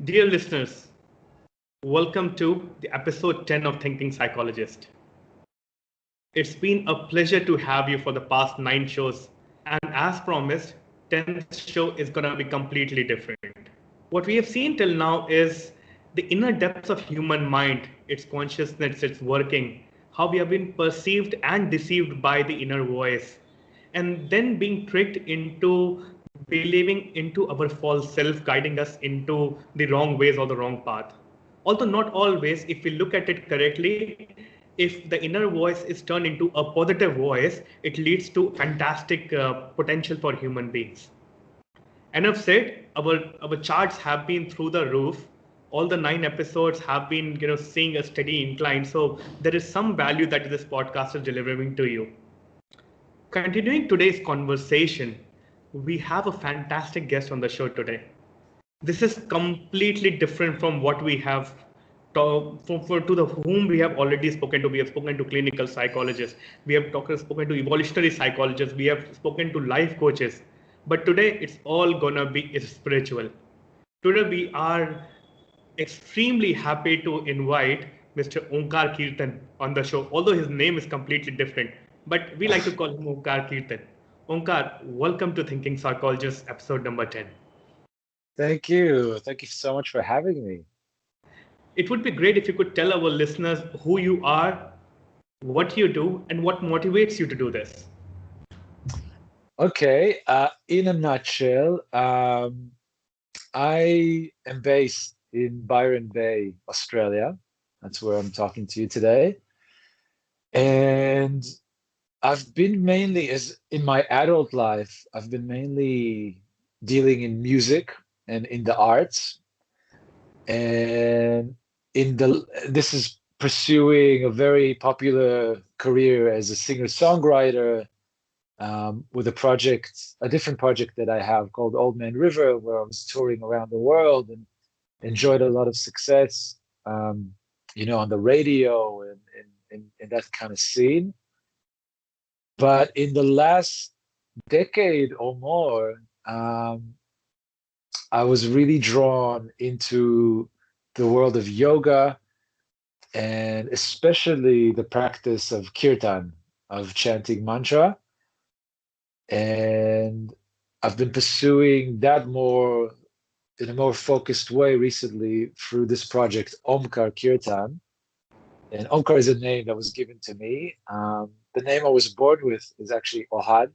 Dear listeners, welcome to the episode 10 of Thinking Psychologist. It's been a pleasure to have you for the past 9 shows, and as promised, 10th show is going to be completely different. What we have seen till now is the inner depths of human mind, its consciousness, its working, how we have been perceived and deceived by the inner voice, and then being tricked into believing into our false self, guiding us into the wrong ways or the wrong path. Although not always, if we look at it correctly, if the inner voice is turned into a positive voice, it leads to fantastic potential for human beings. Enough said. Our charts have been through the roof. All the 9 episodes have been, seeing a steady incline. So there is some value that this podcast is delivering to you. Continuing today's conversation, we have a fantastic guest on the show today. This is completely different from what we have to the whom we have already spoken to. We have spoken to clinical psychologists, we have spoken to evolutionary psychologists, we have spoken to life coaches, but today it's all gonna be spiritual. Today we are extremely happy to invite Mr. Omkar Kirtan on the show, although his name is completely different, but we like to call him Omkar Kirtan. Omkar, welcome to Thinking Psychologist, episode number 10. Thank you. Thank you so much for having me. It would be great if you could tell our listeners who you are, what you do, and what motivates you to do this. Okay, in a nutshell, I am based in Byron Bay, Australia. That's where I'm talking to you today. And I've been mainly, as in my adult life, I've been mainly dealing in music and in the arts. And this is pursuing a very popular career as a singer-songwriter, with a different project that I have called Old Man River, where I was touring around the world and enjoyed a lot of success, on the radio and in that kind of scene. But in the last decade or more, I was really drawn into the world of yoga and especially the practice of kirtan, of chanting mantra. And I've been pursuing that in a more focused way recently through this project, Omkar Kirtan. And Omkar is a name that was given to me. The name I was born with is actually Ohad.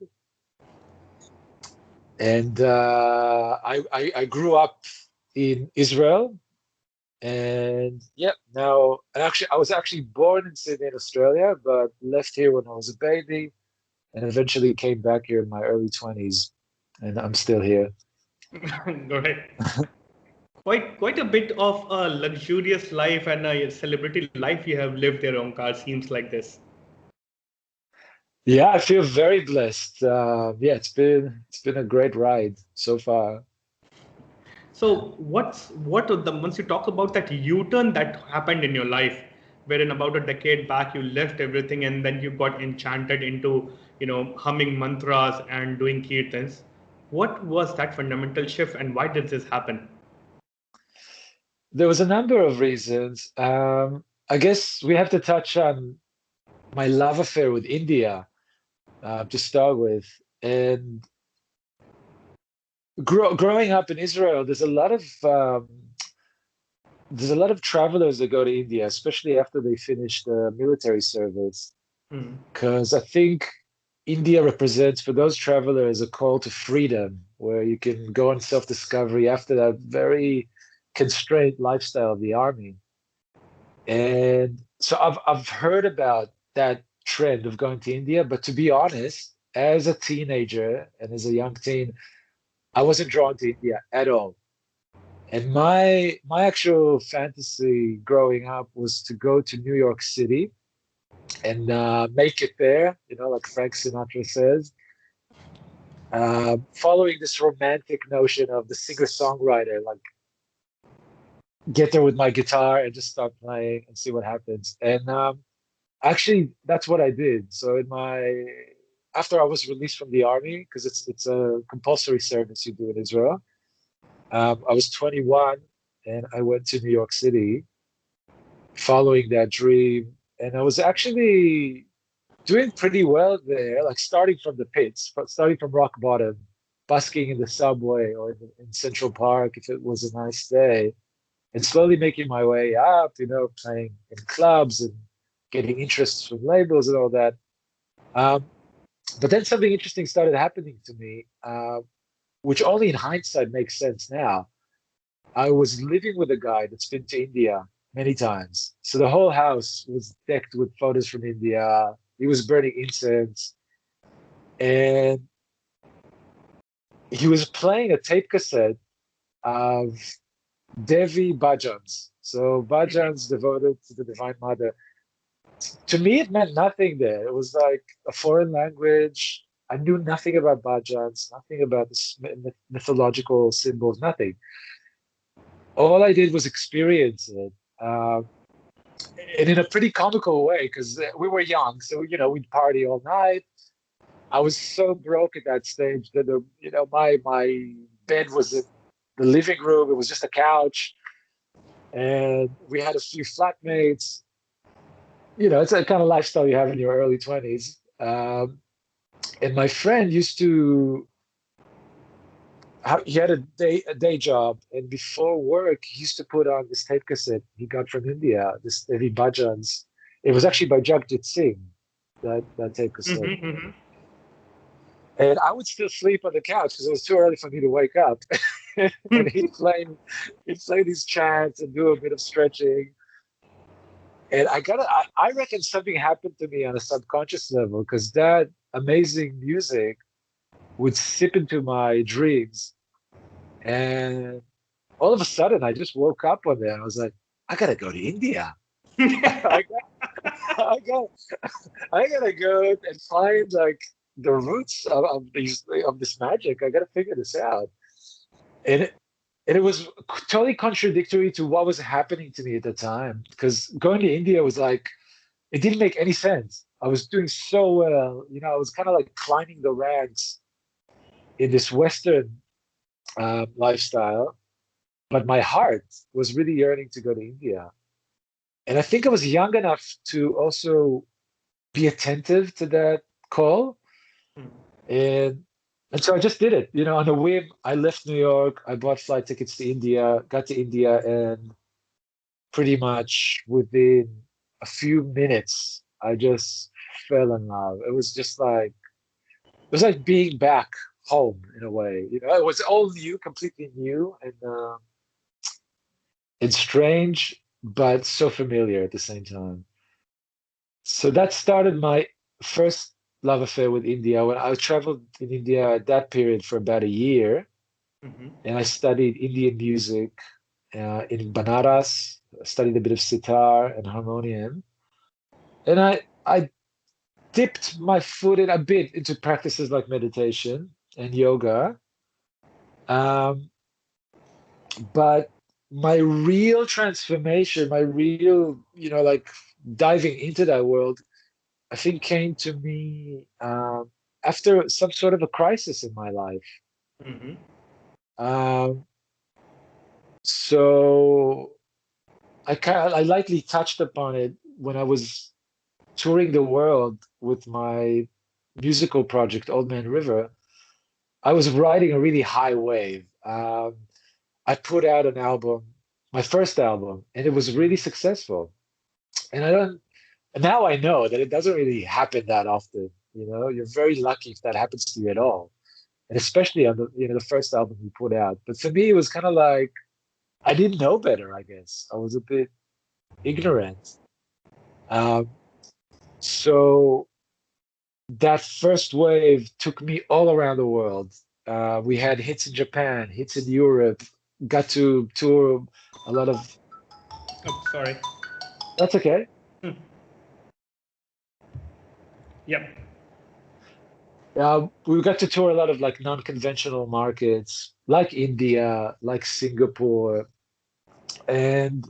And I grew up in Israel. And I was actually born in Sydney, in Australia, but left here when I was a baby and eventually came back here in my early 20s. And I'm still here. Great. Quite a bit of a luxurious life and a celebrity life you have lived there, Omkar, seems like this. Yeah, I feel very blessed. It's been a great ride so far. So once you talk about that U-turn that happened in your life, wherein about a decade back you left everything and then you got enchanted into, humming mantras and doing kirtans. What was that fundamental shift and why did this happen? There was a number of reasons. I guess we have to touch on my love affair with India to start with. And growing up in Israel, there's a lot of travelers that go to India, especially after they finish the military service, because I think India represents for those travelers a call to freedom, where you can go on self-discovery after that very constrained lifestyle of the army. And so I've heard about that trend of going to India, but to be honest, as a teenager and as a young teen, I wasn't drawn to India at all. And my actual fantasy growing up was to go to New York City and make it there, like Frank Sinatra says, following this romantic notion of the singer-songwriter, like get there with my guitar and just start playing and see what happens. And actually, that's what I did. So after I was released from the army, because it's a compulsory service you do in Israel, I was 21 and I went to New York City following that dream. And I was actually doing pretty well there, like starting from the pits, starting from rock bottom, busking in the subway or in Central Park if it was a nice day, and slowly making my way up, playing in clubs and getting interests from labels and all that. Um, but then something interesting started happening to me, which only in hindsight makes sense now. I was living with a guy that's been to India many times. So the whole house was decked with photos from India. He was burning incense. And he was playing a tape cassette of Devi bhajans. So bhajans devoted to the Divine Mother. To me, it meant nothing there. It was like a foreign language. I knew nothing about bhajans, nothing about the mythological symbols, nothing. All I did was experience it. And in a pretty comical way, because we were young, so we'd party all night. I was so broke at that stage that my bed was in the living room. It was just a couch, and we had a few flatmates. It's a kind of lifestyle you have in your early 20s. And my friend used to he had a day job, and before work, he used to put on this tape cassette he got from India, this Devi Bhajans. It was actually by Jagjit Singh, that tape cassette. Mm-hmm. And I would still sleep on the couch because it was too early for me to wake up. And he'd play these chants and do a bit of stretching. And I reckon something happened to me on a subconscious level because that amazing music would sip into my dreams. And all of a sudden, I just woke up one day and I was like, I gotta go to India. I got, I gotta go and find like the roots of this magic. I gotta figure this out. And it was totally contradictory to what was happening to me at the time. Because going to India was like, it didn't make any sense. I was doing so well. I was kind of like climbing the ranks in this Western lifestyle, but my heart was really yearning to go to India. And I think I was young enough to also be attentive to that call. And so I just did it, on a whim. I left New York, I bought flight tickets to India, got to India, and pretty much within a few minutes, I just fell in love. It was like being back home in a way. It was all new, completely new, and strange, but so familiar at the same time. So that started my first love affair with India. When I traveled in India at that period for about a year, and I studied Indian music in Banaras. I studied a bit of sitar and harmonium, and I dipped my foot in a bit into practices like meditation and yoga. Um, but my real transformation, my real, like diving into that world, I think came to me after some sort of a crisis in my life. Mm-hmm. Um, so I lightly touched upon it when I was touring the world with my musical project, Old Man River. I was riding a really high wave. I put out an album, my first album, and it was really successful. And I don't, and now I know that it doesn't really happen that often. You're very lucky if that happens to you at all, and especially on the first album you put out. But for me, it was kind of like I didn't know better. I guess I was a bit ignorant. Um, so that first wave took me all around the world. We had hits in Japan, hits in Europe, got to tour a lot of. Oh, sorry. That's okay. Yep. We got to tour a lot of like non-conventional markets, like India, like Singapore, and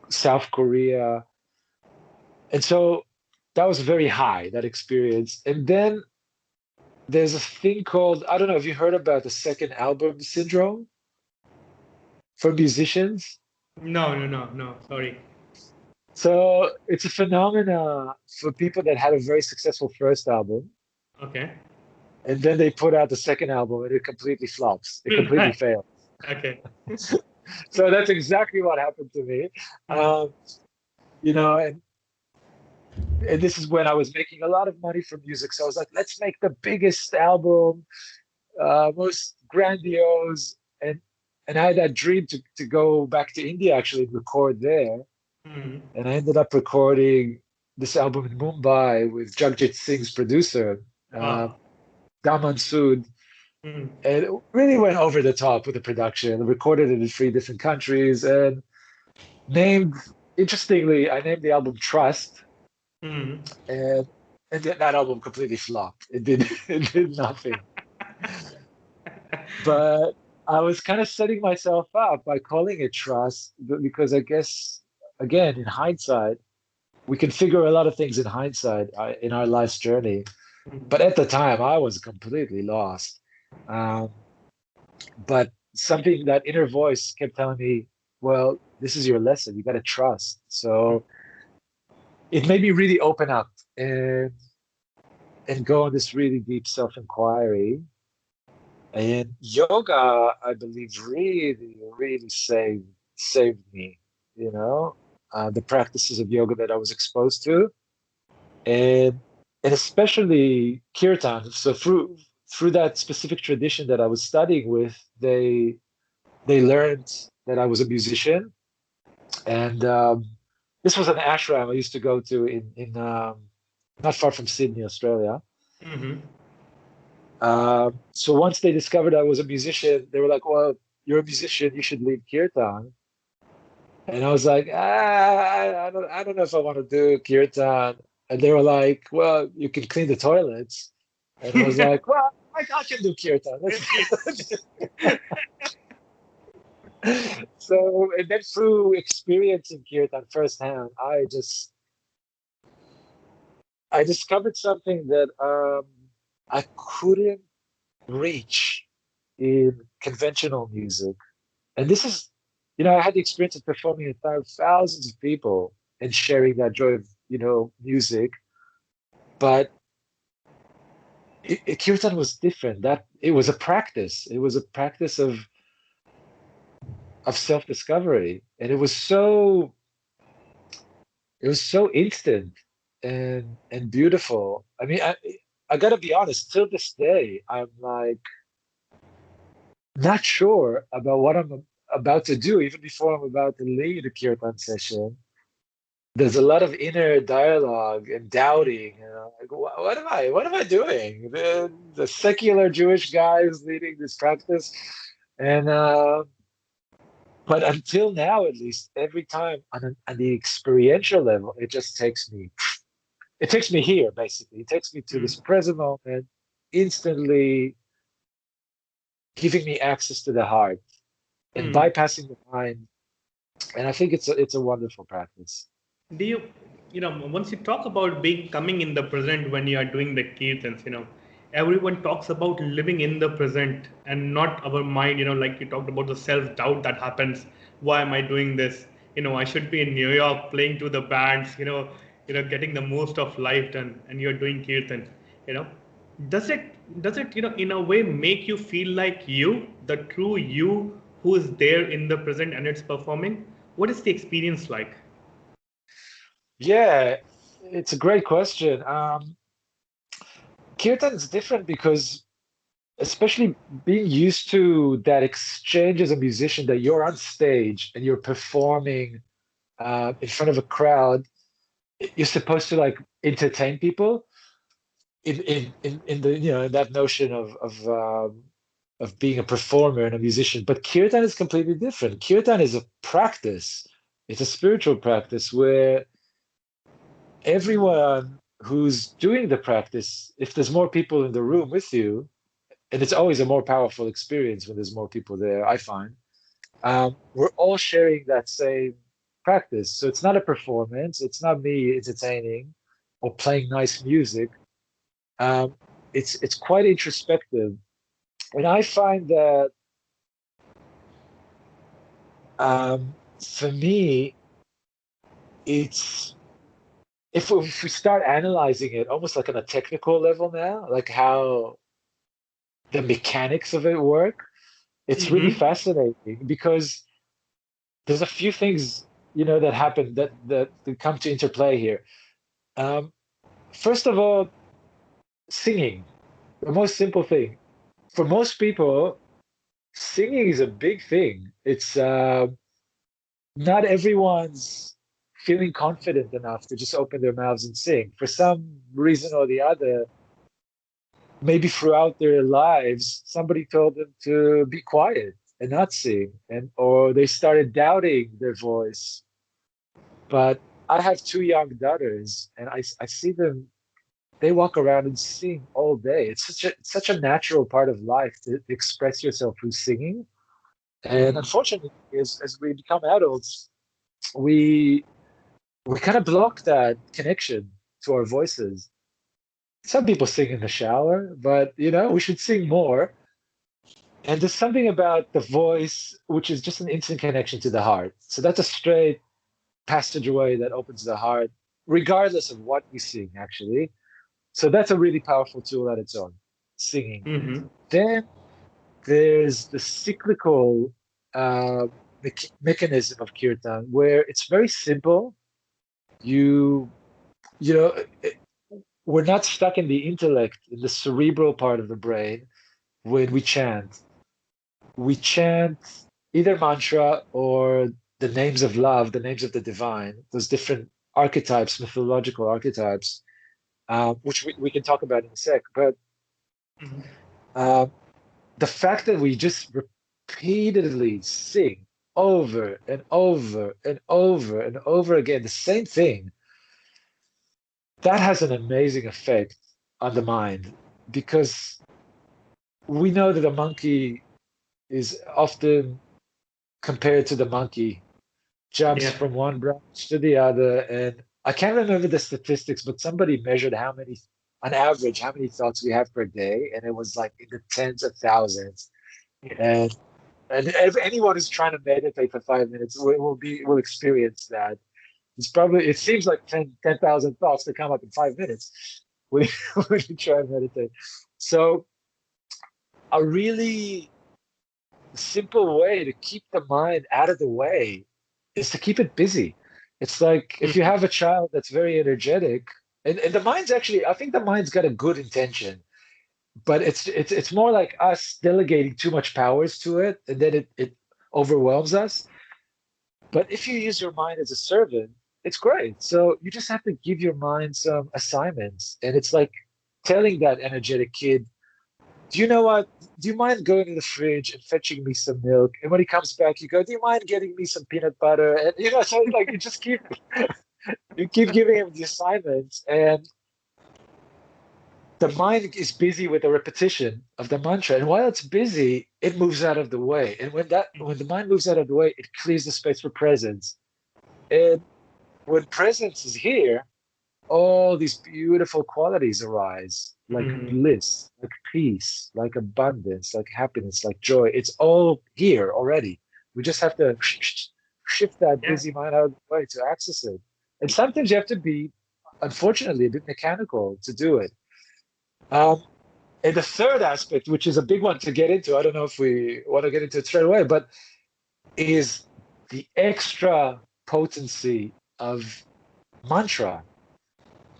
South Korea. And so that was very high, that experience. And then there's a thing called, I don't know if you heard about the second album syndrome. for musicians. No. Sorry. So it's a phenomena for people that had a very successful first album, Okay. and then they put out the second album and it completely flops. It completely fails. Okay. So that's exactly what happened to me. Mm. Um, you know, and this is when I was making a lot of money from music. So I was like, let's make the biggest album, most grandiose, and I had that dream to go back to India actually and record there. Mm. And I ended up recording this album in Mumbai with Jagjit Singh's producer, uh, Ah. Daman Sood. Mm. And it really went over the top with the production. I recorded it in 3 different countries and named, interestingly, I named the album Trust. Mm. And that album completely flopped. It did it did nothing. But I was kind of setting myself up by calling it Trust because I guess, again, in hindsight, we can figure a lot of things in hindsight in our life's journey. Mm. But at the time, I was completely lost. Um, but something, that inner voice kept telling me, well, this is your lesson. You got to trust. So it made me really open up and go on this really deep self-inquiry. And yoga, I believe, really saved me, the practices of yoga that I was exposed to. And and especially kirtan. So through that specific tradition that I was studying with, they learned that I was a musician. And this was an ashram I used to go to in not far from Sydney, Australia. Mm-hmm. So once they discovered I was a musician, they were like, "Well, you're a musician. You should lead kirtan." And I was like, I don't know if I want to do kirtan. And they were like, "Well, you can clean the toilets." And I was like, "Well, I can do kirtan." So, and then through experiencing kirtan firsthand, I discovered something that I couldn't reach in conventional music. And this is, I had the experience of performing in front of thousands of people and sharing that joy of, music. But kirtan was different. That it was a practice. It was a practice of self-discovery, and it was so instant and beautiful. I mean, I gotta be honest. Till this day, I'm like not sure about what I'm about to do, even before I'm about to lead a kirtan session. There's a lot of inner dialogue and doubting. Like, what am I doing? The secular Jewish guy is leading this practice, and but until now, at least, every time on the experiential level, it takes me here, basically. It takes me to this Mm. present moment, instantly giving me access to the heart and Mm. bypassing the mind. And I think it's a wonderful practice. Do once you talk about being coming in the present when you are doing the kirtans, everyone talks about living in the present and not our mind, like you talked about the self doubt that happens. Why am I doing this? I should be in New York playing to the bands, getting the most of life done, and you're doing kirtan, you know. Does it, in a way make you feel like you, the true you who is there in the present and it's performing? What is the experience like? Yeah, it's a great question. Kirtan is different because, especially being used to that exchange as a musician, that you're on stage and you're performing in front of a crowd, you're supposed to like entertain people in the in that notion of being a performer and a musician. But kirtan is completely different. Kirtan is a practice. It's a spiritual practice where everyone who's doing the practice, if there's more people in the room with you, and it's always a more powerful experience when there's more people there, I find, we're all sharing that same practice. So it's not a performance, it's not me entertaining or playing nice music. Um, it's quite introspective. And I find that For me, it's if we start analyzing it almost like on a technical level now, like how the mechanics of it work, it's really Mm-hmm. fascinating because there's a few things that happen that come to interplay here. Um, First of all, singing, the most simple thing. For most people, singing is a big thing. It's not everyone's feeling confident enough to just open their mouths and sing. For some reason or the other, maybe throughout their lives, somebody told them to be quiet and not sing, and or they started doubting their voice. But I have two young daughters, and I see them. They walk around and sing all day. It's such a natural part of life to express yourself through singing. And Mm-hmm. unfortunately, as we become adults, we we kind of block that connection to our voices. Some people sing in the shower, but we should sing more. And there's something about the voice which is just an instant connection to the heart. So that's a straight passageway that opens the heart, regardless of what we sing, actually. So that's a really powerful tool at its own, singing. Mm-hmm. Then there's the cyclical mechanism of kirtan, where it's very simple. You, you know, we're not stuck in the intellect, in the cerebral part of the brain when we chant. We chant either mantra or the names of love, the names of the divine, those different archetypes, mythological archetypes, which we can talk about in a sec. But uh, the fact that we just repeatedly sing over and over and over and over again the same thing, that has an amazing effect on the mind because we know that a monkey is often compared to the monkey, jumps Yeah. from one branch to the other. And I can't remember the statistics, but somebody measured on average, how many thoughts we have per day. And it was like in the tens of thousands. Yeah. And if anyone who's trying to meditate for 5 minutes will experience that. It seems like 10,000 thoughts to come up in 5 minutes when, when you try and meditate. So a really simple way to keep the mind out of the way is to keep it busy. It's like if you Mm-hmm. have a child that's very energetic, and the mind's actually, I think the mind's got a good intention, but it's more like us delegating too much powers to it, and then it overwhelms us. But if you use your mind as a servant, it's great. So you just have to give your mind some assignments, and it's like telling that energetic kid, do you know what? Do you mind going to the fridge and fetching me some milk? And when he comes back, you go, do you mind getting me some peanut butter? And so like you keep giving him the assignments, and the mind is busy with the repetition of the mantra. And while it's busy, it moves out of the way. And when the mind moves out of the way, it clears the space for presence. And when presence is here, all these beautiful qualities arise, like Mm-hmm. bliss, like peace, like abundance, like happiness, like joy. It's all here already. We just have to shift that Yeah. busy mind out of the way to access it. And sometimes you have to be, unfortunately, a bit mechanical to do it. Um, and the third aspect, which is a big one to get into, I don't know if we want to get into it straight away, but is the extra potency of mantra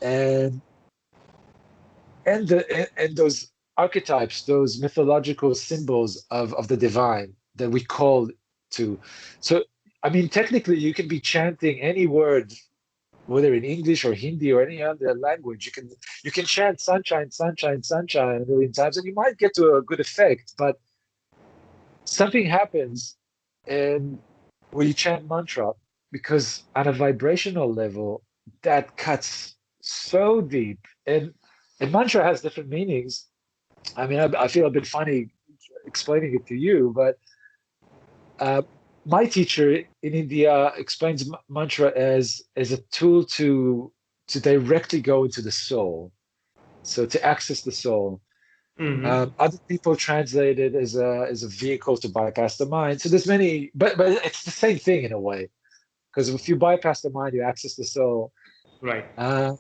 and and those archetypes, those mythological symbols of the divine that we call to. So, I mean, technically, you can be chanting any word, whether in English or Hindi or any other language. You can chant sunshine, sunshine, sunshine a million times, and you might get to a good effect. But something happens, and when you chant mantra, because on a vibrational level, that cuts so deep, and mantra has different meanings. I mean, I feel a bit funny explaining it to you, but uh, my teacher in India explains mantra as a tool to directly go into the soul, so to access the soul. Other people translate it as a vehicle to bypass the mind. So there's many, but it's the same thing in a way. Because if you bypass the mind, you access the soul. Right. Uh,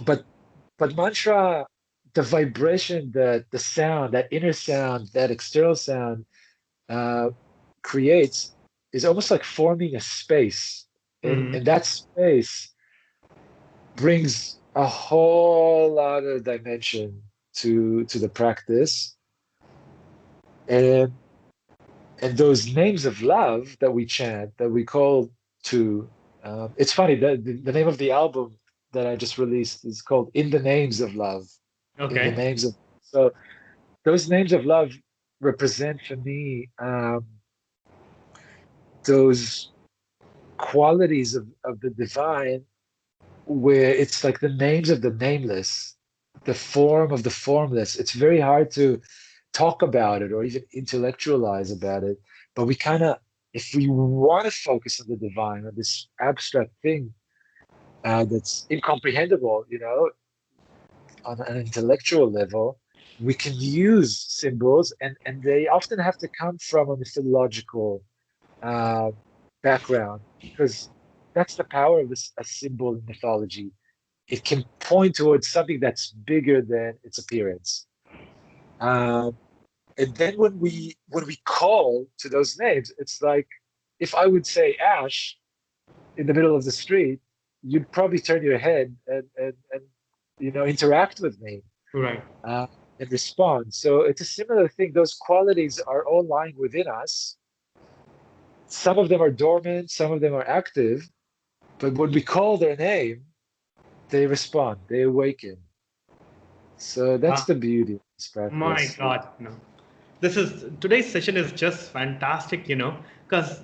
but mantra, the vibration, the sound, that inner sound, that external sound uh, creates is almost like forming a space, and that space brings a whole other dimension to the practice, and those names of love that we chant, that we call to. It's funny that the name of the album that I just released is called "In the Names of Love." In the Okay. names of, so those names of love represent for me those qualities of the divine, where it's like the names of the nameless, the form of the formless. It's very hard to talk about it or even intellectualize about it. But we kind of, if we want to focus on the divine, on this abstract thing that's incomprehensible, on an intellectual level, we can use symbols, and they often have to come from a mythological uh, background, because that's the power of a symbol in mythology. It can point towards something that's bigger than its appearance. Um, and then when we call to those names, it's like if I would say Ash in the middle of the street, you'd probably turn your head and interact with me Right. uh, and respond. So it's a similar thing. Those qualities are all lying within us. Some of them are dormant, some of them are active, but when we call their name, they respond, they awaken. So that's Ah, the beauty of this my practice. God, no. This is today's session is just fantastic, because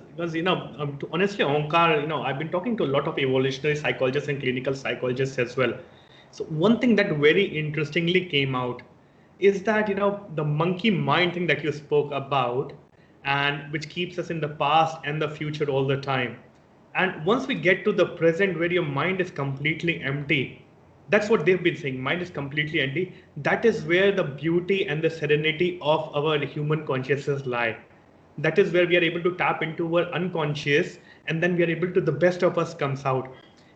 honestly, Omkar, I've been talking to a lot of evolutionary psychologists and clinical psychologists as well. So one thing that very interestingly came out is that the monkey mind thing that you spoke about, and which keeps us in the past and the future all the time. And once we get to the present where your mind is completely empty, that's what they've been saying. Mind is completely empty. That is where the beauty and the serenity of our human consciousness lie. That is where we are able to tap into our unconscious, and then we are able to, the best of us comes out.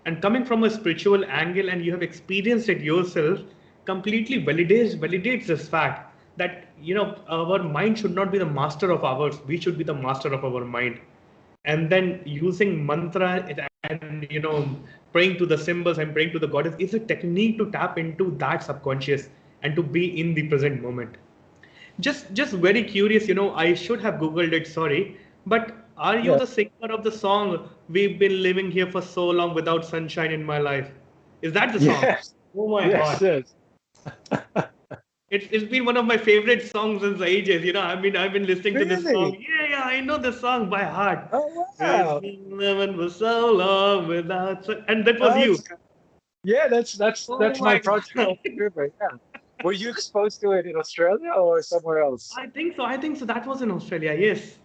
And coming from a spiritual angle, and you have experienced it yourself, completely validates this fact that our mind should not be the master of ours. We should be the master of our mind. And then using mantra and praying to the symbols and praying to the goddess is a technique to tap into that subconscious and to be in the present moment. Just very curious, I should have googled it, sorry, but are you Yeah. the singer of the song "We've Been Living Here for So Long Without Sunshine in My Life"? Is that the song? Yes. Oh my Yes. God. Yes. It's been one of my favorite songs since the ages. I've been listening to this song. Really? Yeah, I know this song by heart. Oh It's wow. been living for so long without and that was Oh, you. that's good. Yeah, Oh that's my my project God. called River. Yeah. Were you exposed to it in Australia or somewhere else? I think so. I think so. That was in Australia. Yes.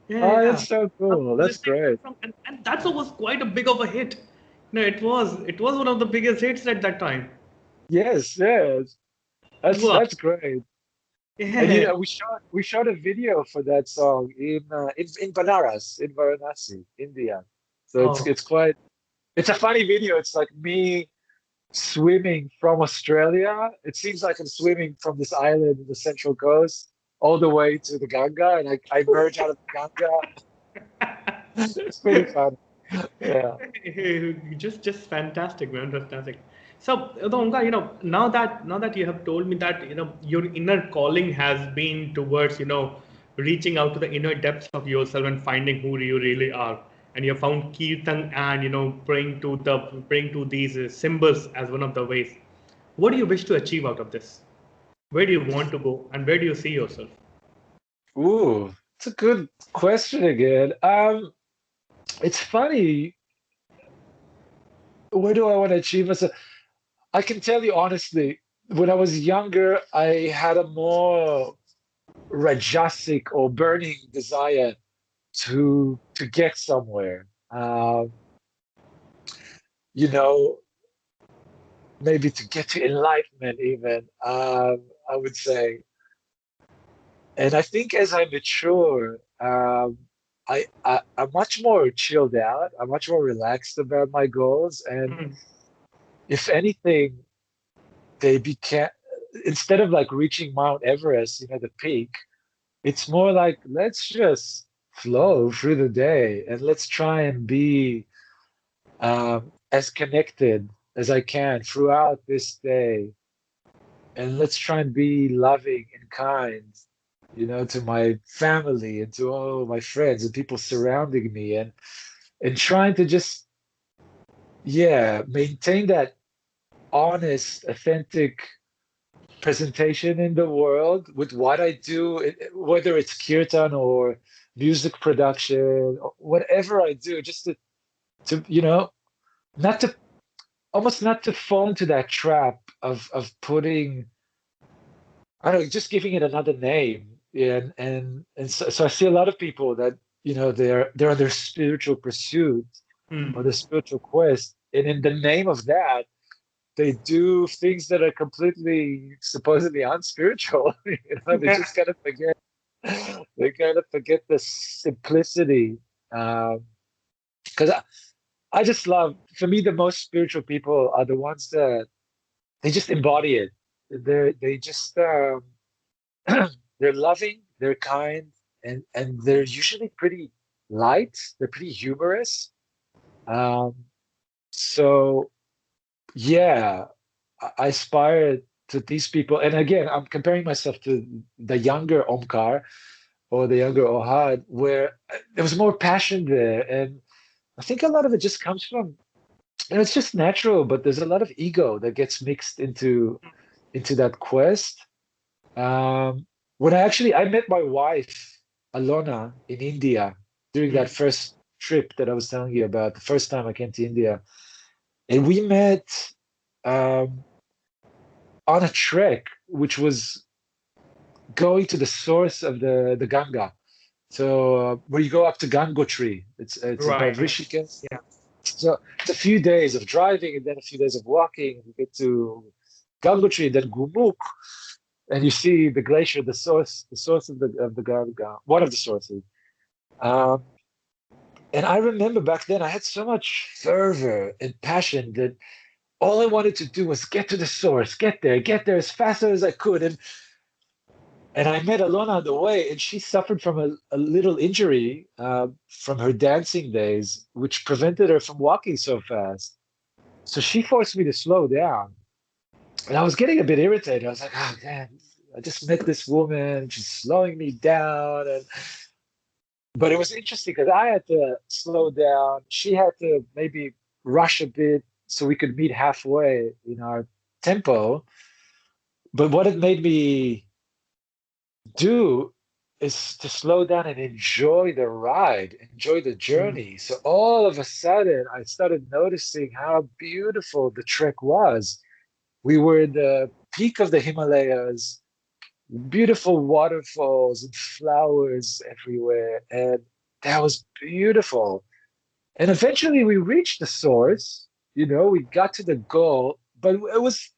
Yeah, Oh, yeah. that's so I cool. was That's listening to great. the song, and that was quite a big of a hit. No, it was one of the biggest hits at that time. Yes, yes. Wow. That's great. And Yeah. we shot a video for that song in Banaras, in Varanasi, India. So Oh. it's quite, it's a funny video. It's like me swimming from Australia. It seems like I'm swimming from this island in the central coast all the way to the Ganga, and I merge out of the Ganga. It's pretty fun. Yeah. Just fantastic, man, fantastic. So, Omkar, now that you have told me that your inner calling has been towards reaching out to the inner depths of yourself and finding who you really are, and you have found kirtan and praying to these symbols as one of the ways. What do you wish to achieve out of this? Where do you want to go, and where do you see yourself? Ooh, it's a good question again. It's funny. Where do I want to achieve myself? I can tell you honestly, when I was younger, I had a more rajasic or burning desire to get somewhere. You know, maybe to get to enlightenment even. I would say. And I think as I mature, I'm much more chilled out. I'm much more relaxed about my goals. And Mm. if anything, they became, instead of like reaching Mount Everest, the peak, it's more like let's just flow through the day and let's try and be as connected as I can throughout this day. And let's try and be loving and kind, to my family and to all my friends and people surrounding me, and trying to just, yeah, maintain that honest, authentic presentation in the world with what I do, whether it's kirtan or music production, or whatever I do, just to not to almost not to fall into that trap of putting, I don't know, just giving it another name. Yeah, and so I see a lot of people that, they're on their spiritual pursuit or Mm. their spiritual quest, and in the name of that, they do things that are completely supposedly unspiritual. They just kind of forget. They kind of forget the simplicity. Because I just love, for me, the most spiritual people are the ones that they just embody it. They just they're loving, they're kind, and they're usually pretty light. They're pretty humorous. Um, so yeah, I aspire to these people. And again, I'm comparing myself to the younger Omkar or the younger Ohad, where there was more passion there. And I think a lot of it just comes from, it's just natural, but there's a lot of ego that gets mixed into that quest. When I met my wife, Alona, in India during that Mm. first trip that I was telling you about, the first time I came to India. And we met um, on a trek, which was going to the source of the Ganga. So where you go up to Gangotri, it's above Right. Rishikesh. Yeah. So it's a few days of driving and then a few days of walking. You get to Gangotri, then Gumuk, and you see the glacier, the source of the Ganga, one of the sources. Um, and I remember back then I had so much fervor and passion that all I wanted to do was get to the source, get there as fast as I could. And I met Alona on the way, and she suffered from a little injury from her dancing days, which prevented her from walking so fast. So she forced me to slow down. And I was getting a bit irritated. I was like, oh, man, I just met this woman. She's slowing me down. But it was interesting because I had to slow down. She had to maybe rush a bit so we could meet halfway in our tempo. But what it made me do is to slow down and enjoy the ride, enjoy the Mm. journey. So all of a sudden, I started noticing how beautiful the trek was. We were in the peak of the Himalayas, beautiful waterfalls and flowers everywhere, and that was beautiful. And eventually, we reached the source. We got to the goal, but it was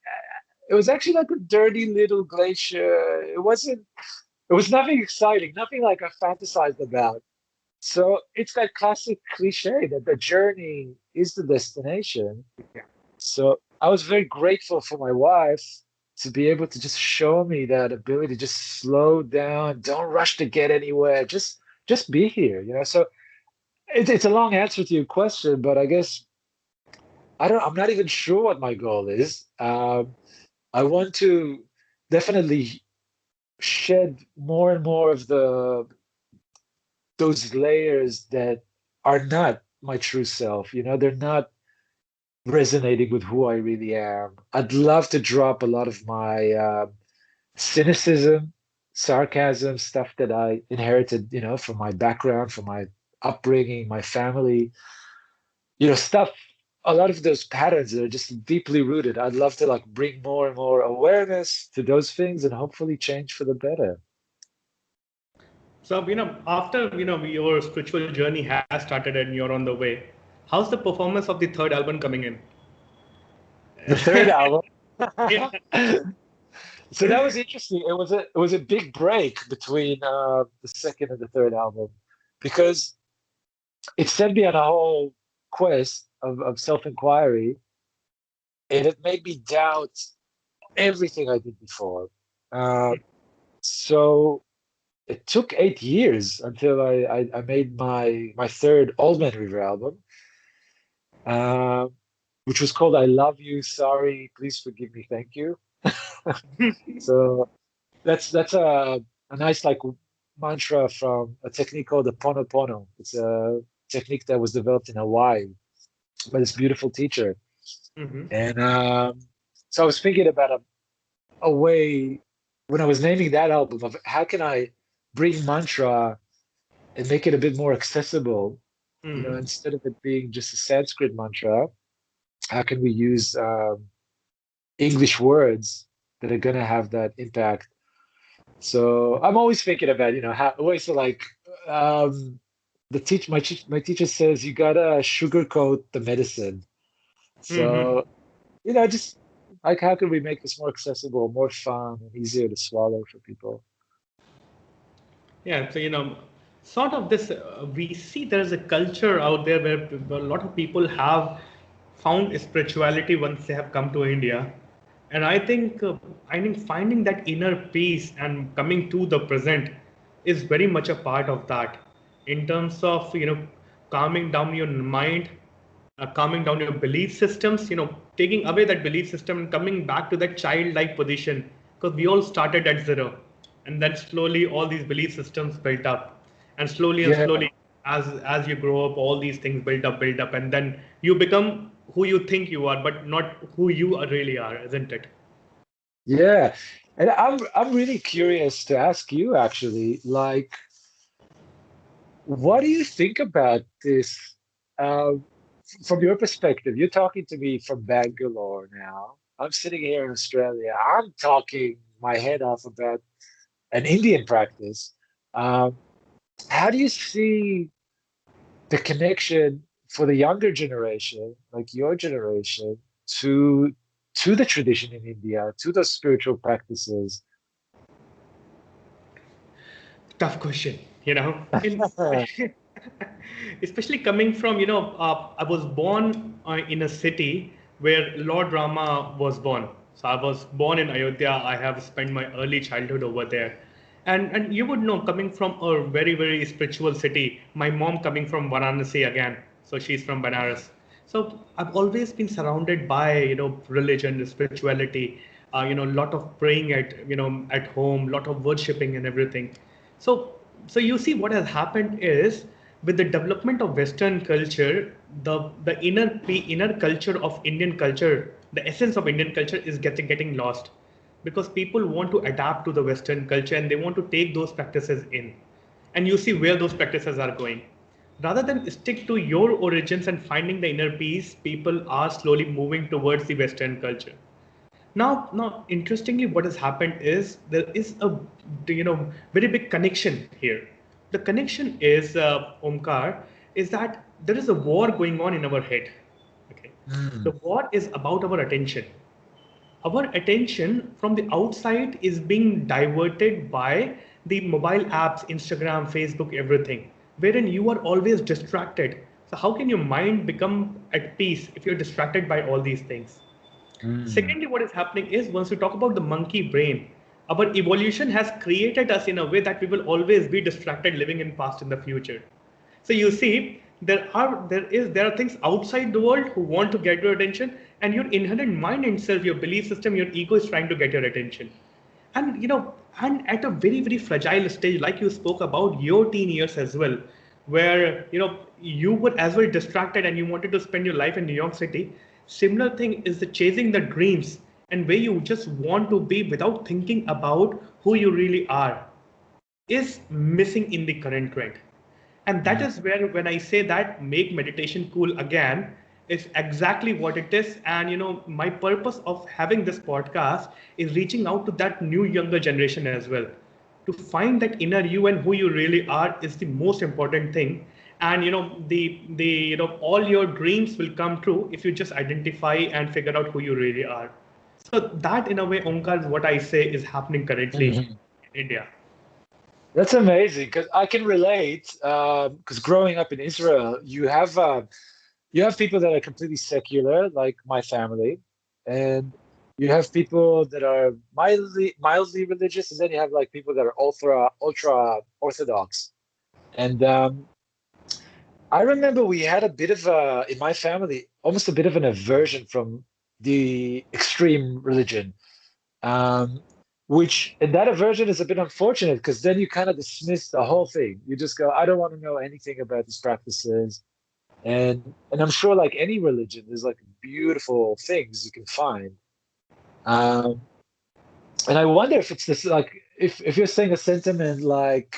actually like a dirty little glacier. It was nothing exciting, nothing like I fantasized about. So it's that classic cliche that the journey is the destination. Yeah. So I was very grateful for my wife to be able to just show me that ability, just slow down, don't rush to get anywhere, just be here. So it's a long answer to your question, but I guess I'm not even sure what my goal is. I want to definitely shed more and more of those layers that are not my true self. They're not resonating with who I really am. I'd love to drop a lot of my cynicism, sarcasm, stuff that I inherited, from my background, from my upbringing, my family, stuff. A lot of those patterns that are just deeply rooted. I'd love to like bring more and more awareness to those things and hopefully change for the better. So, after, your spiritual journey has started and you're on the way, how's the performance of the third album coming in? The third album. Yeah. So that was interesting. It was a big break between the second and the third album because it sent me on a whole quest of self-inquiry, and it made me doubt everything I did before. Uh, so it took 8 years until I made my third Old Man River album, uh, which was called "I Love You, Sorry, Please Forgive Me, Thank You." So that's a nice like mantra from a technique called the Ponopono. It's a technique that was developed in Hawaii by this beautiful teacher. Hmm. And so I was thinking about a way when I was naming that album of how can I bring mantra and make it a bit more accessible, Hmm. instead of it being just a Sanskrit mantra, how can we use English words that are going to have that impact? So I'm always thinking about, how always like my teacher says you gotta sugarcoat the medicine. Hmm. So, just like how can we make this more accessible, more fun, and easier to swallow for people? Yeah, so sort of this. We see there's a culture out there where a lot of people have found spirituality once they have come to India, and I think finding that inner peace and coming to the present is very much a part of that. In terms of calming down your mind, calming down your belief systems, taking away that belief system and coming back to that childlike position, because we all started at zero, and then slowly all these belief systems built up, and slowly and Yeah, slowly, as you grow up, all these things build up, and then you become who you think you are, but not who you really are, isn't it? yeah. And I'm really curious to ask you actually, like, what do you think about this? Um, from your perspective, you're talking to me from Bangalore now. I'm sitting here in Australia. I'm talking my head off about an Indian practice. Um, how do you see the connection for the younger generation, like your generation, to to the tradition in India, to those spiritual practices? Tough question, in especially coming from I was born in a city where Lord Rama was born. So I was born in Ayodhya. I have spent my early childhood over there, and you would know, coming from a very very spiritual city. My mom coming from Varanasi again, so she's from Banaras. So I've always been surrounded by religion, spirituality, lot of praying at home, lot of worshipping and everything. So, so you see, what has happened is, with the development of Western culture, the inner culture of Indian culture, the essence of Indian culture is getting lost, because people want to adapt to the Western culture and they want to take those practices in, and you see where those practices are going. Rather than stick to your origins and finding the inner peace, people are slowly moving towards the Western culture. Now, interestingly, what has happened is there is a very big connection here. The connection is, Omkar, is that there is a war going on in our head. Okay, the Mm, war is about our attention. Our attention from the outside is being diverted by the mobile apps, Instagram, Facebook, everything, wherein you are always distracted. So how can your mind become at peace if you're distracted by all these things? mm, Secondly, what is happening is, once we talk about the monkey brain, our evolution has created us in a way that we will always be distracted, living in past and the future. So you see, there are things outside the world who want to get your attention, and your inherent mind itself, your belief system, your ego is trying to get your attention. And and at a very very fragile stage, like you spoke about your teen years as well, where you were as well distracted and you wanted to spend your life in New York City. Similar thing is the chasing the dreams, and where you just want to be without thinking about who you really are, is missing in the current trend. And that mm. is where, when I say that make meditation cool again, is exactly what it is. And my purpose of having this podcast is reaching out to that new younger generation as well, to find that inner you and who you really are is the most important thing. And the all your dreams will come true if you just identify and figure out who you really are. So that, in a way, Omkar, is what I say is happening currently Mhm. in India. That's amazing because I can relate. Because growing up in Israel, you have people that are completely secular, like my family, and you have people that are mildly religious, and then you have like people that are ultra orthodox. And I remember we had a bit of a in my family, almost a bit of an aversion from the extreme religion. Um, which and that aversion is a bit unfortunate because then you kind of dismiss the whole thing. You just go, I don't want to know anything about these practices. And I'm sure like any religion, there's like beautiful things you can find. Um, and I wonder if it's this like if you're saying a sentiment like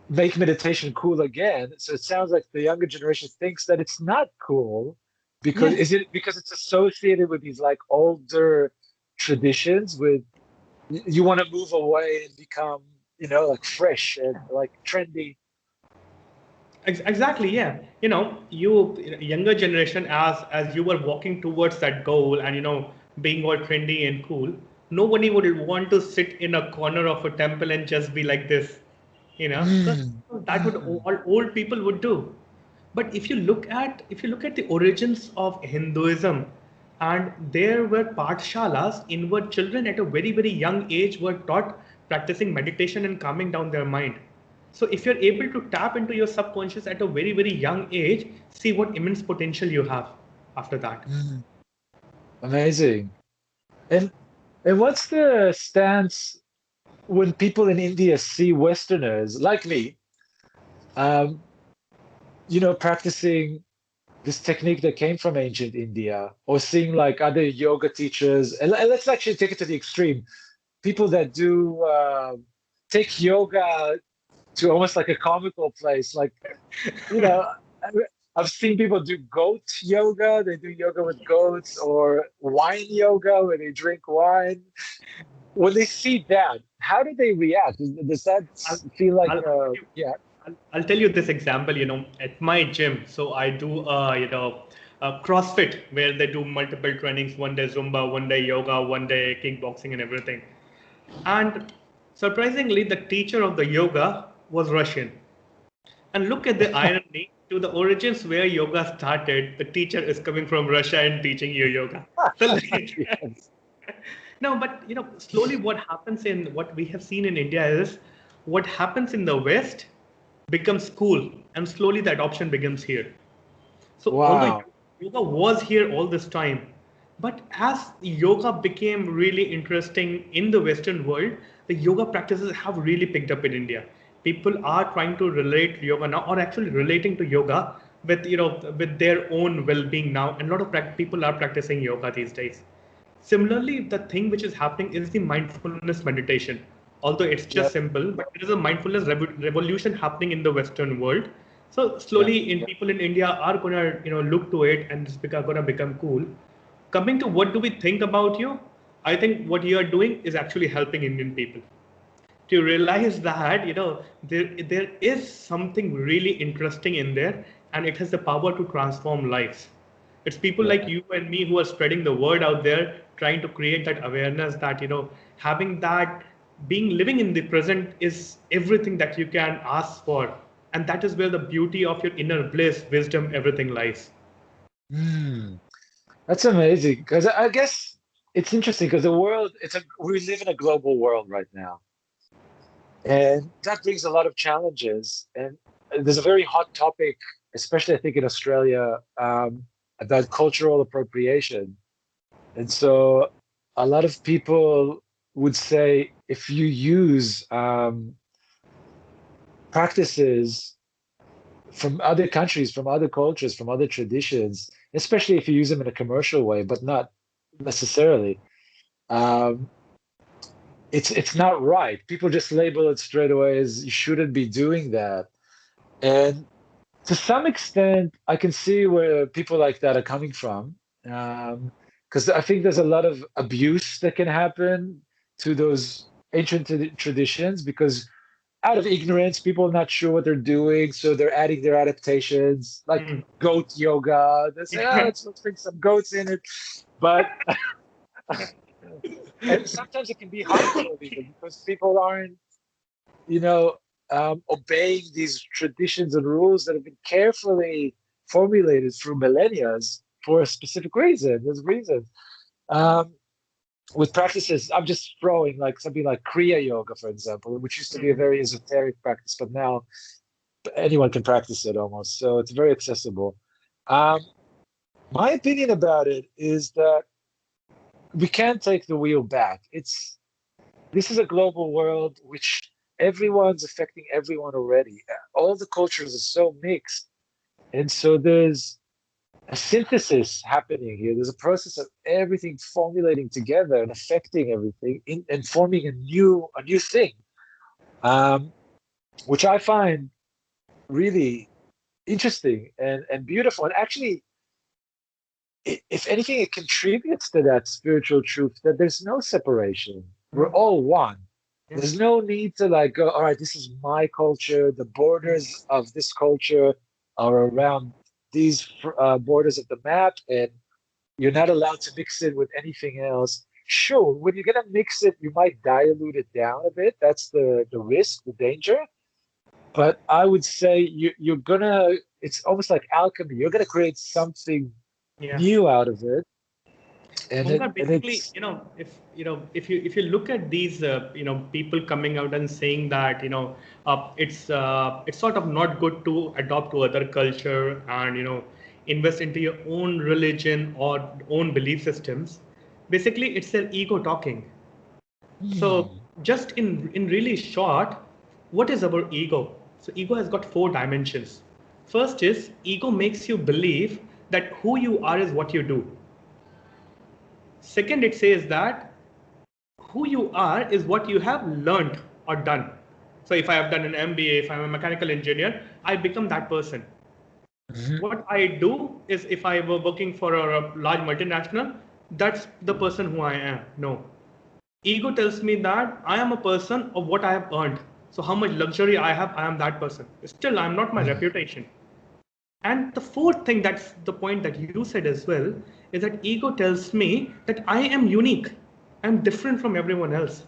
make meditation cool again. So it sounds like the younger generation thinks that it's not cool because Yes, is it because it's associated with these like older traditions with you want to move away and become, like fresh and like trendy. exactly. Yeah, you younger generation, as you were walking towards that goal, and being all trendy and cool, nobody would want to sit in a corner of a temple and just be like this, because Mm, that would mm, all old people would do. But if you look at the origins of Hinduism, and there were pathshalas in where children at a very very young age were taught practicing meditation and calming down their mind. So if you're able to tap into your subconscious at a very very young age, see what immense potential you have after that. mm. Amazing. And and what's the stance when people in India see Westerners like me, um, practicing this technique that came from ancient India, or seeing like other yoga teachers, and let's actually take it to the extreme. People that do take yoga to almost like a comical place. Like, you know, I've seen people do goat yoga. They do yoga with goats, or wine yoga where they drink wine. When they see that, how do they react? Does that I'll, feel like, I'll tell you, yeah? I'll tell you this example, at my gym. So I do, CrossFit where they do multiple trainings, one day Zumba, one day yoga, one day kickboxing and everything. And surprisingly, the teacher of the yoga was Russian. And look at the irony, to the origins where yoga started, the teacher is coming from Russia and teaching you yoga. So like, Yes. no, but slowly what happens in what we have seen in India is what happens in the West becomes cool, and slowly the adoption begins here. So although Wow. yoga was here all this time, but as yoga became really interesting in the Western world, the yoga practices have really picked up in India. People are trying to relate yoga now, or actually relating to yoga with with their own well-being now, and a lot of people are practicing yoga these days. Similarly, the thing which is happening is the mindfulness meditation. Although it's just Yep. simple, but there is a mindfulness revolution happening in the Western world. So Yep. slowly, in people in India are gonna look to it, and it's gonna become cool. Coming to what do we think about you? I think what you are doing is actually helping Indian people to realize that there is something really interesting in there, and it has the power to transform lives. It's people like Yeah. you and me who are spreading the word out there, trying to create that awareness that having that, being living in the present is everything that you can ask for, and that is where the beauty of your inner bliss, wisdom, everything lies. Hmm. That's amazing because I guess it's interesting because the world, we live in a global world right now. And that brings a lot of challenges. And there's a very hot topic, especially I think in Australia, about cultural appropriation. And so a lot of people would say if you use practices from other countries, from other cultures, from other traditions, especially if you use them in a commercial way, but not necessarily, um, it's not right. People just label it straight away as you shouldn't be doing that. And to some extent, I can see where people like that are coming from. Because I think there's a lot of abuse that can happen to those ancient traditions because out of ignorance, people are not sure what they're doing. So they're adding their adaptations, like Mm. goat yoga. They say, oh, let's bring some goats in it. But And sometimes it can be harmful even because people aren't, you know, obeying these traditions and rules that have been carefully formulated through millennia for a specific reason. There's reasons. Um, with practices, I'm just throwing like something like Kriya Yoga, for example, which used to be a very esoteric practice, but now anyone can practice it almost. So it's very accessible. Um, my opinion about it is that we can't take the wheel back. This is a global world which everyone's affecting everyone already. All the cultures are so mixed. And so there's a synthesis happening here. There's a process of everything formulating together and affecting everything and forming a new thing, which I find really interesting and beautiful. And actually, if anything, it contributes to that spiritual truth that there's no separation. We're all one. There's no need to like go, all right, this is my culture. The borders of this culture are around these borders of the map, and you're not allowed to mix it with anything else. Sure, when you're gonna mix it, you might dilute it down a bit. That's the risk, the danger. But I would say you're gonna. It's almost like alchemy. You're gonna create something Yeah. new out of it, Omkar, and basically, it's if you look at these, people coming out and saying that, it's sort of not good to adopt to other culture and invest into your own religion or own belief systems. Basically, it's their ego talking. So, hmm, just in really short, what is our ego? So, ego has got 4 dimensions. First is ego makes you believe that who you are is what you do. Second, it says that who you are is what you have learned or done. So if I have done an MBA, if I'm a mechanical engineer, I become that person. mhm, What I do is if I were working for a large multinational, that's the person who I am. No. Ego tells me that I am a person of what I have earned. So how much luxury I have, I am that person. Still, I'm not my mhm, reputation. And the fourth thing, that's the point that you said as well, is that ego tells me that I am unique. I'm different from everyone else.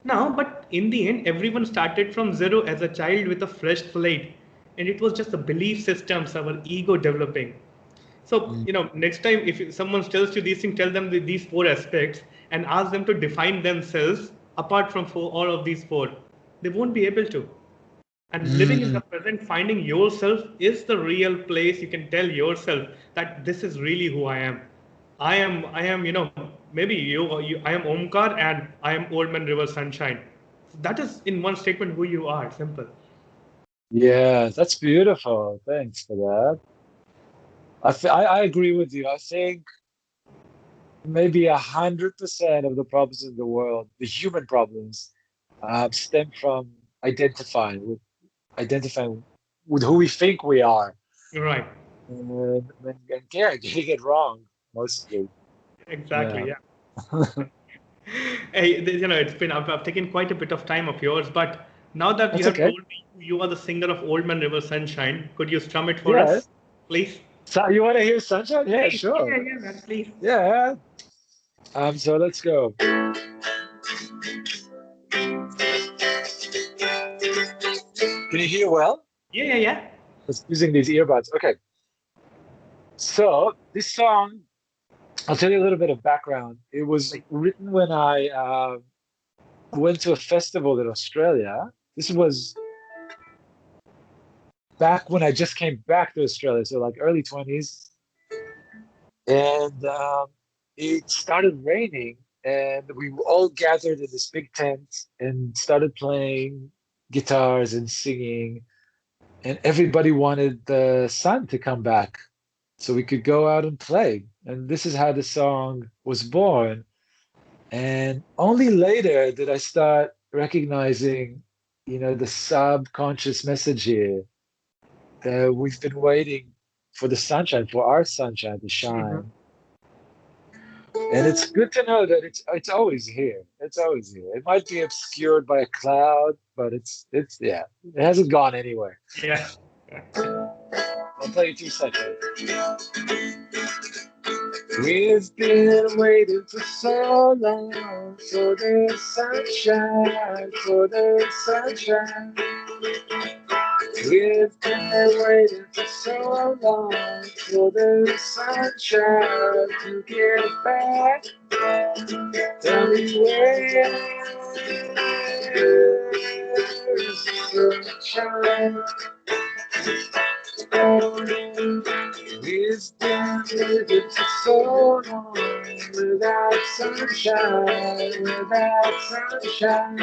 Now, but in the end, everyone started from zero as a child with a fresh slate. And it was just the belief systems, our ego developing. So, mhm, next time if someone tells you these things, tell them these 4 aspects and ask them to define themselves apart from all of these 4. They won't be able to. And living in mhm, the present, finding yourself is the real place you can tell yourself that this is really who I am. I am, maybe I am Omkar and I am Old Man River Sunshine. That is in one statement who you are. Simple. yeah, that's beautiful. Thanks for that. I agree with you. I think maybe 100% of the problems in the world, the human problems, stem from identifying with who we think we are, Right. and yeah, getting it wrong mostly. Exactly. Yeah, Yeah. Hey, it's been I've taken quite a bit of time of yours, but now that you that's have okay. told me you are the singer of Old Man River Sunshine, could you strum it for Yeah. us, please? So you want to hear Sunshine? Yeah, Please. sure. Yeah, yeah, man, please. Yeah. So let's go. Can you hear well? Yeah, yeah, yeah. Just using these earbuds. Okay. So this song, I'll tell you a little bit of background. It was Please. written when I went to a festival in Australia. This was back when I just came back to Australia, so like early 20s. And it started raining, and we all gathered in this big tent and started playing guitars and singing. And everybody wanted the sun to come back so we could go out and play. And this is how the song was born. And only later did I start recognizing, the subconscious message here that we've been waiting for the sunshine, for our sunshine to Mhm. shine. And it's good to know that it's always here. It's always here. It might be obscured by a cloud, but it's yeah, it hasn't gone anywhere. Yeah. I'll play you 2 seconds. We've been waiting for so long for the sunshine, for the sunshine. We've been waiting for so long for the sunshine to get back. Tell me where is the sunshine? We've been waiting for so long without sunshine, without sunshine.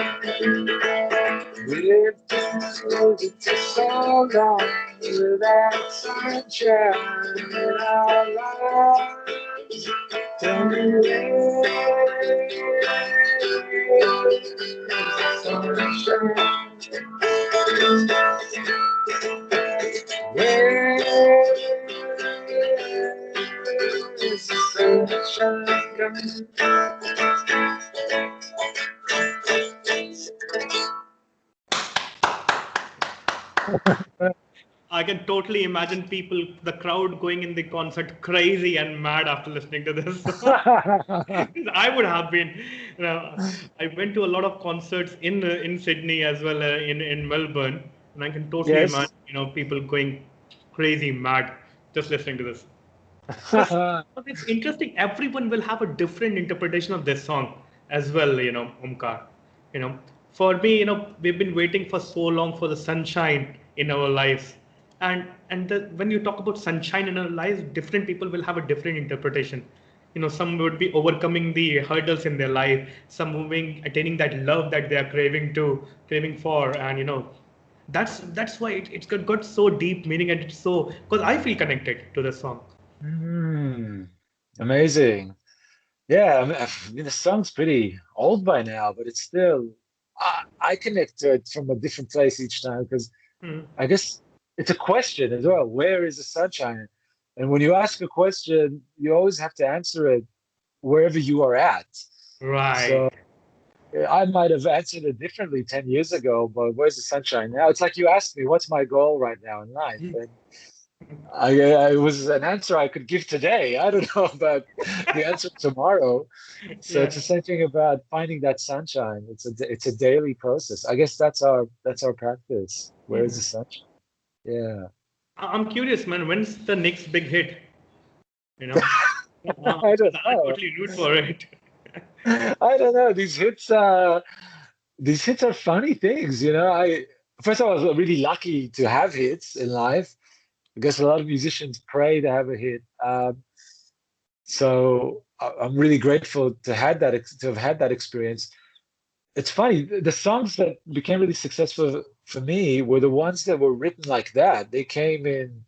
We've been waiting for so long without sunshine in our lives. Tell me where is sunshine? Where is sunshine? I can totally imagine people, the crowd going in the concert crazy and mad after listening to this. I would have been. You know, I went to a lot of concerts in Sydney as well in Melbourne, and I can totally Yes. imagine people going crazy mad just listening to this. But it's interesting. Everyone will have a different interpretation of this song as well. Omkar. For me, we've been waiting for so long for the sunshine in our lives, and when you talk about sunshine in our lives, different people will have a different interpretation. Some would be overcoming the hurdles in their life, some moving, attaining that love that they are craving for, and that's why it's got so deep meaning, and it's so, because I feel connected to the song. Amazing. Yeah, I mean, the song's pretty old by now, but it's still, I connect to it from a different place each time because Mm. I guess it's a question as well. Where is the sunshine? And when you ask a question, you always have to answer it wherever you are at. Right. So I might have answered it differently 10 years ago, but where's the sunshine now? It's like you asked me, what's my goal right now in life? And I was an answer I could give today. I don't know about the answer tomorrow. So Yeah. it's the same thing about finding that sunshine. It's a daily process. I guess that's our practice. Where is the Mhm. sunshine? Yeah. I'm curious, man. When's the next big hit? You know, I don't I know. totally root for it. I don't know. These hits are funny things, you know. First of all, I was really lucky to have hits in life. I guess a lot of musicians pray to have a hit. So I'm really grateful to have had that experience. It's funny, the songs that became really successful for me were the ones that were written like that. They came in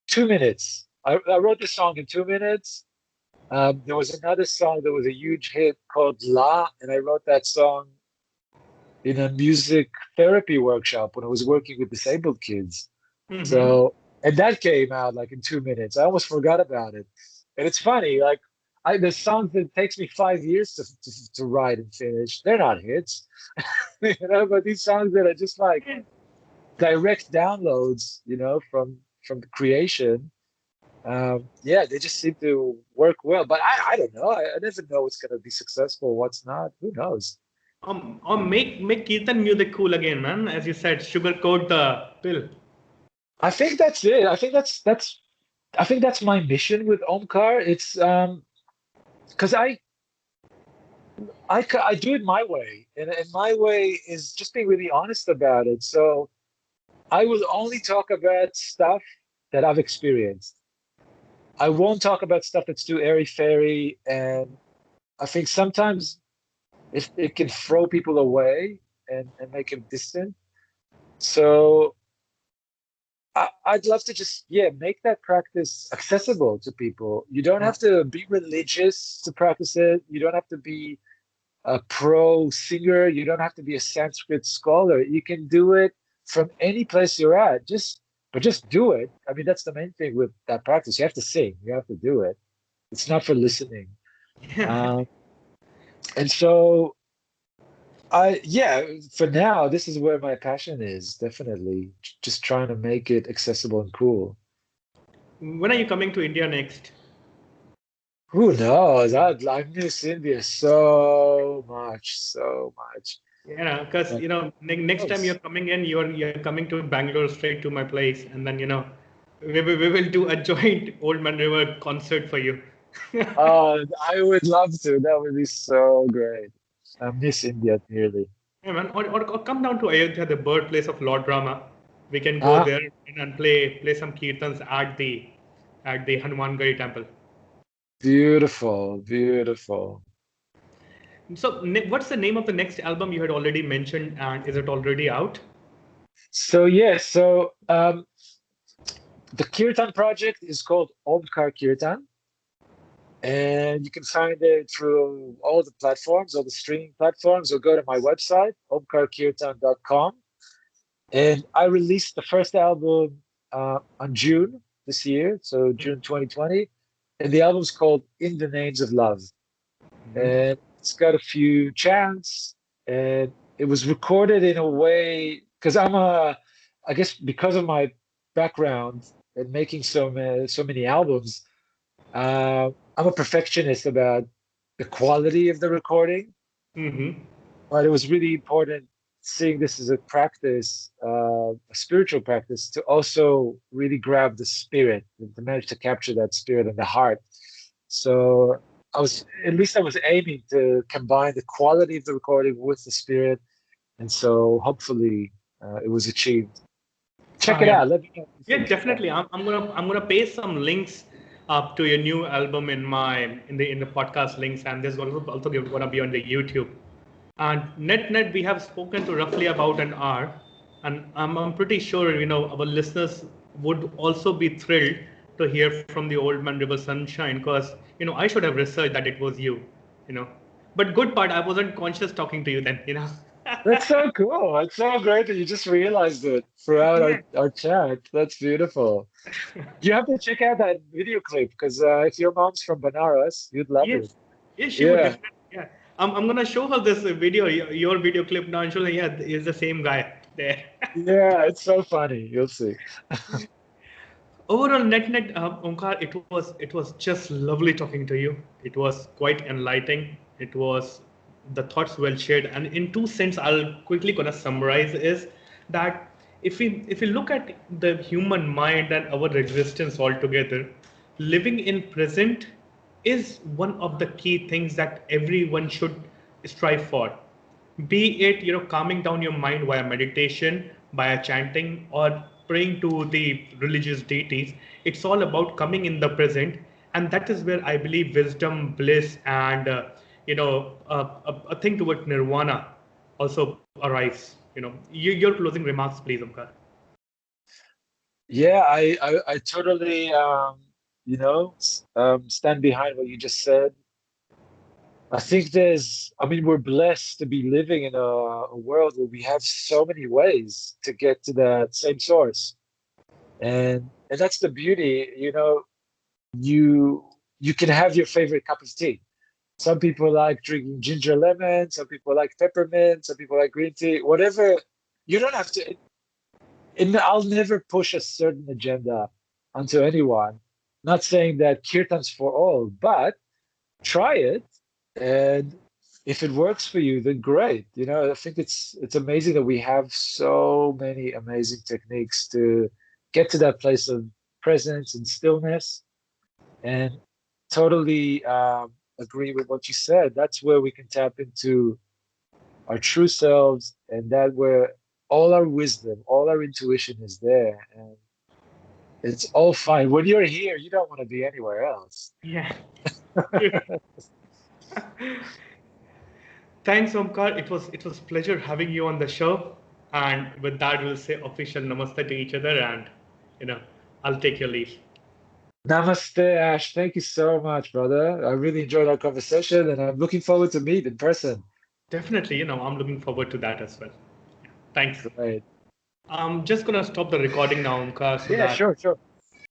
2 minutes. I wrote this song in 2 minutes. There was another song that was a huge hit called La, and I wrote that song in a music therapy workshop when I was working with disabled kids. Hmm. So, and that came out like in 2 minutes. I almost forgot about it. And it's funny, like there's songs that takes me 5 years to write and finish. They're not hits, but these songs that are just like direct downloads, from the creation. Yeah, they just seem to work well. But I don't know. I never know what's gonna be successful, what's not. Who knows? Or make Kirtan music cool again, man. As you said, sugarcoat the pill. I think that's it. I think that's my mission with Omkar. It's because I do it my way, and my way is just being really honest about it. So I will only talk about stuff that I've experienced. I won't talk about stuff that's too airy-fairy, and I think sometimes it can throw people away and make them distant. So I'd love to just, yeah, make that practice accessible to people. You don't have to be religious to practice it. You don't have to be a pro singer. You don't have to be a Sanskrit scholar. You can do it from any place you're at. But just do it. I mean, that's the main thing with that practice. You have to sing. You have to do it. It's not for listening. Um, and so yeah, for now, this is where my passion is, definitely. Just trying to make it accessible and cool. When are you coming to India next? Who knows? I miss India so much, so much. Yeah, because But next time you're close. coming in, you're coming to Bangalore straight to my place, and then we will do a joint Old Man River concert for you. I would love to. That would be so great. I miss India dearly. Yeah, man. Or come down to Ayodhya, the birthplace of Lord Rama. We can go Ah, there and play some kirtans at the Hanumangadi temple. beautiful, beautiful. So, what's the name of the next album you had already mentioned, and is it already out? So yeah, the Kirtan project is called Omkar Kirtan, and you can find it through all the platforms, all the streaming platforms, or go to my website, omkarkirtan.com. And I released the first album on June this year, so June 2020. And the album's called In the Names of Love. Mm-hmm. And it's got a few chants, and it was recorded in a way because I guess because of my background and making so many albums, I'm a perfectionist about the quality of the recording, Mm-hmm. but it was really important seeing this as a practice, a spiritual practice, to also really grab the spirit, to manage to capture that spirit and the heart. So at least I was aiming to combine the quality of the recording with the spirit, and so hopefully it was achieved. Check it Yeah. out. Let me know what you Yeah, think. definitely. I'm gonna paste some links up to your new album in the podcast links, and there's also gonna be on the YouTube. And net we have spoken to roughly about an hour, and I'm pretty sure our listeners would also be thrilled to hear from the Old Man River Sunshine, because I should have researched that it was you know. But good part, I wasn't conscious talking to you then. That's so cool. It's so great that you just realized it throughout our, Yeah. our chat. That's beautiful. You have to check out that video clip because if your mom's from Banaras, you'd love it. Yes, yes, she would Yeah, definitely. Yeah, I'm gonna show her this video, your video clip now, and she'll say, yeah, is the same guy there. yeah, it's so funny. You'll see. Overall, net, Omkar, it was just lovely talking to you. It was quite enlightening. It was the thoughts well shared, and in two cents, I'll quickly gonna summarize is that if we look at the human mind and our existence altogether, living in present is one of the key things that everyone should strive for, be it calming down your mind via meditation, via chanting, or praying to the religious deities. It's all about coming in the present, and that is where I believe wisdom, bliss, and a thing toward nirvana also arise. Your closing remarks, please, Omkar. Yeah, I totally stand behind what you just said. I mean, we're blessed to be living in a world where we have so many ways to get to that same source. And that's the beauty, you you can have your favorite cup of tea. Some people like drinking ginger lemon, some people like peppermint, some people like green tea, whatever. You don't have to, and I'll never push a certain agenda onto anyone. Not saying that kirtan's for all, but try it. And if it works for you, then great. I think it's amazing that we have so many amazing techniques to get to that place of presence and stillness. And totally agree with what you said. That's where we can tap into our true selves, and that where all our wisdom, all our intuition is there. And it's all fine. When you're here, you don't want to be anywhere else. Yeah. Thanks, Omkar. It was pleasure having you on the show. And with that, we'll say official namaste to each other, and you know, I'll take your leave. Namaste, Ash. Thank you so much, brother. I really enjoyed our conversation, and I'm looking forward to meet in person. Definitely, I'm looking forward to that as well. Thanks. Great. I'm just gonna stop the recording now, Omkar, so Yeah, that sure, sure.